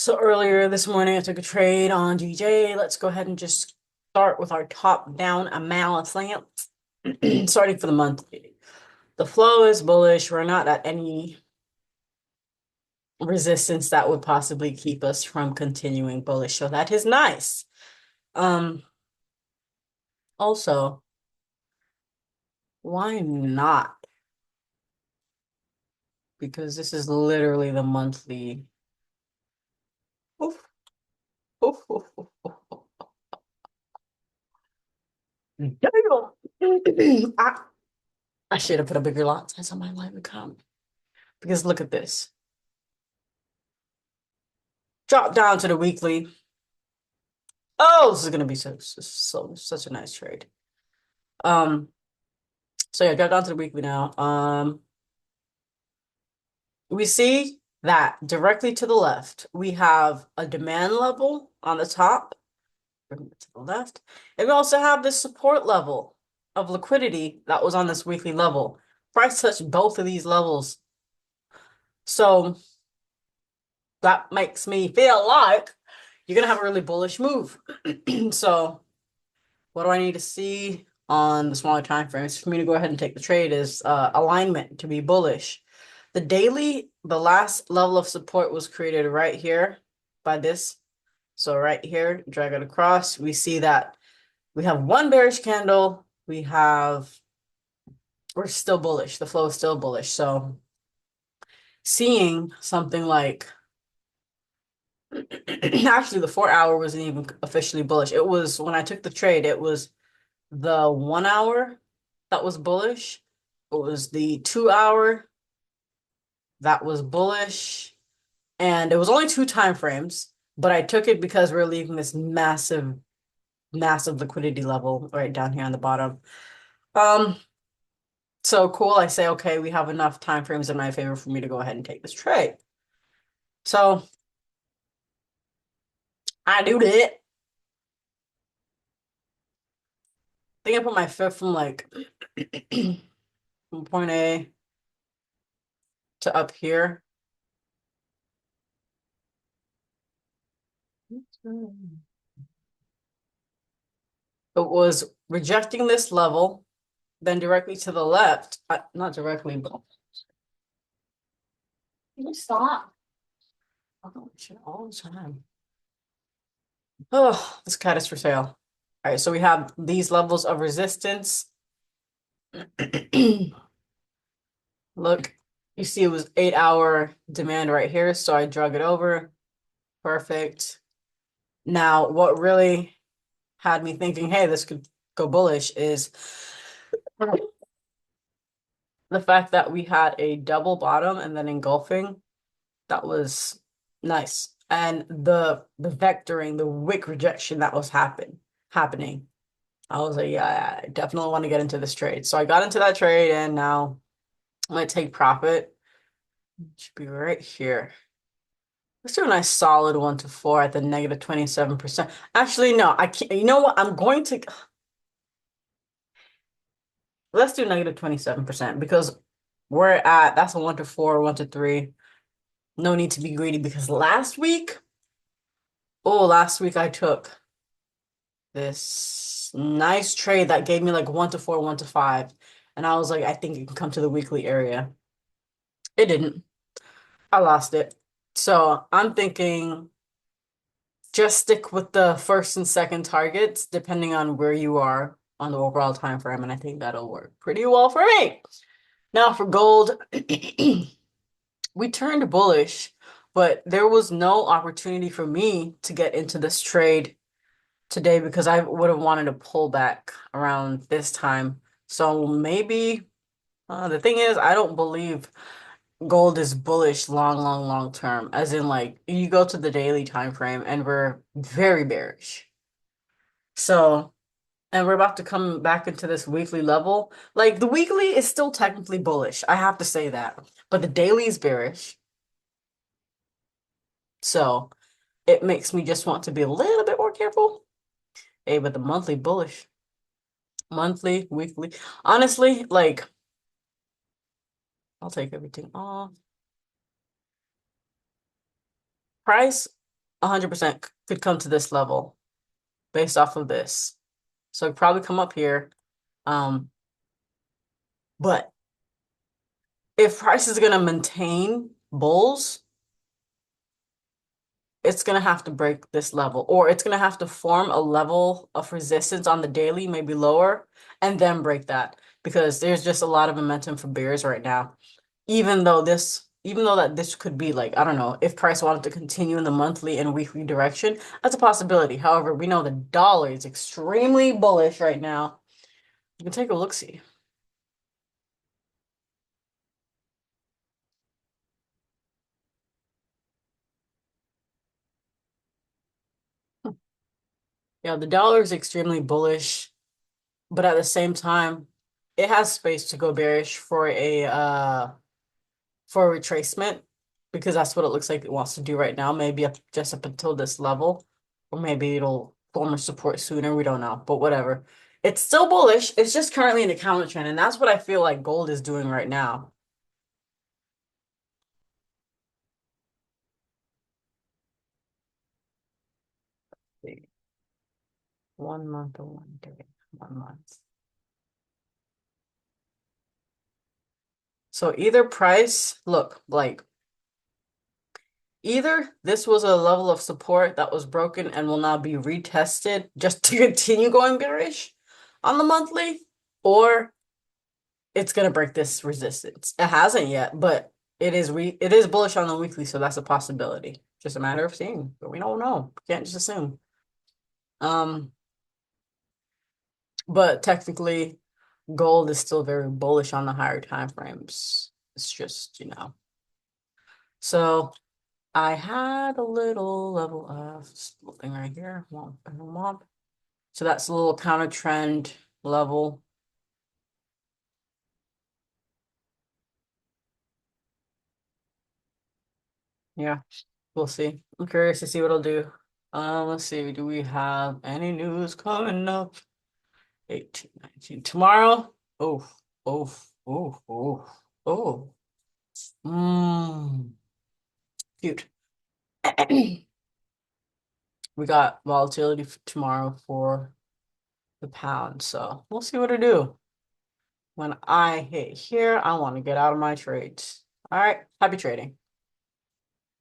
So earlier this morning, I took a trade on GJ. Let's go ahead and just start with our top-down analysis. Starting for the monthly. The flow is bullish. We're not at any resistance that would possibly keep us from continuing bullish. So that is nice. Um, Also, why not? Because this is literally the monthly. Oof, oof, oof, oof, oof. Damn. I should have put a bigger lot size on my live account. Because look at this. Drop down to the weekly. Oh, this is gonna be such a nice trade. Um, so yeah, drop down to the weekly now. We see that directly to the left, we have a demand level on the top, bring it to the left, and we also have this support level of liquidity that was on this weekly level. Price touched both of these levels. So that makes me feel like you're gonna have a really bullish move. So what do I need to see on the smaller time frames for me to go ahead and take the trade is alignment to be bullish. The daily, the last level of support was created right here by this. So right here, drag it across. We see that we have one bearish candle. We're still bullish. The flow is still bullish. So seeing something like actually the 4 hour wasn't even officially bullish. It was when I took the trade, it was the 1 hour that was bullish. It was the 2 hour that was bullish. And it was only two time frames, but I took it because we're leaving this massive, massive liquidity level right down here on the bottom. Um, so cool. I say, okay, we have enough time frames in my favor for me to go ahead and take this trade. So I do that. I think I put my fifth from like from point A to up here. It was rejecting this level, then directly to the left, not directly, but you stop. Oh, shit, all the time. Oh, this cat is for sale. All right, so we have these levels of resistance. Look, you see it was 8 hour demand right here, so I drug it over. Perfect. Now, what really had me thinking, hey, this could go bullish is the fact that we had a double bottom and then engulfing. That was nice. And the vectoring, the wick rejection that was happening. I was like, yeah, I definitely want to get into this trade. So I got into that trade and now I'm gonna take profit. It should be right here. Let's do a nice solid 1 to 4 at the negative 27%. Actually, no, I can't. You know what? I'm going to let's do negative 27% because we're at that's a 1 to 4, 1 to 3. No need to be greedy because last week I took this nice trade that gave me like 1 to 4, 1 to 5. And I was like, I think it can come to the weekly area. It didn't. I lost it. So I'm thinking just stick with the first and second targets, depending on where you are on the overall time frame, and I think that'll work pretty well for me. Now for gold, we turned bullish, but there was no opportunity for me to get into this trade today because I would have wanted to pull back around this time. So maybe the thing is, I don't believe gold is bullish long, long, long term. As in, like you go to the daily time frame and we're very bearish. So, and we're about to come back into this weekly level. Like the weekly is still technically bullish. I have to say that, but the daily is bearish. So it makes me just want to be a little bit more careful. Hey, but the monthly bullish. Monthly, weekly. Honestly, like I'll take everything off. Price 100% could come to this level based off of this. So it'd probably come up here. Um, but if price is gonna maintain bulls, it's gonna have to break this level, or it's gonna have to form a level of resistance on the daily, maybe lower, and then break that because there's just a lot of momentum for bears right now. Even though that this could be like, I don't know, if price wanted to continue in the monthly and weekly direction, that's a possibility. However, we know the dollar is extremely bullish right now. You can take a look see. Yeah, the dollar is extremely bullish, but at the same time, it has space to go bearish for a retracement because that's what it looks like it wants to do right now. Maybe just up until this level, or maybe it'll form a support sooner. We don't know, but whatever. It's still bullish. It's just currently in a counter trend, and that's what I feel like gold is doing right now. See. 1 month or 1 day, 1 month. So either price, look, like either this was a level of support that was broken and will now be retested just to continue going bearish on the monthly, or it's gonna break this resistance. It hasn't yet, but it is bullish on the weekly, so that's a possibility. Just a matter of seeing, but we don't know. Can't just assume. Um, but technically, gold is still very bullish on the higher time frames. It's just, you know. So I had a little level of this little thing right here. Womp and womp. So that's a little counter trend level. Yeah, we'll see. I'm curious to see what it'll do. Let's see. Do we have any news coming up? 18, 19. Tomorrow? Oh, oh, oh, oh, oh. Mmm, cute. We got volatility for tomorrow for the pound, so we'll see what it do. When I hit here, I want to get out of my trades. All right, happy trading.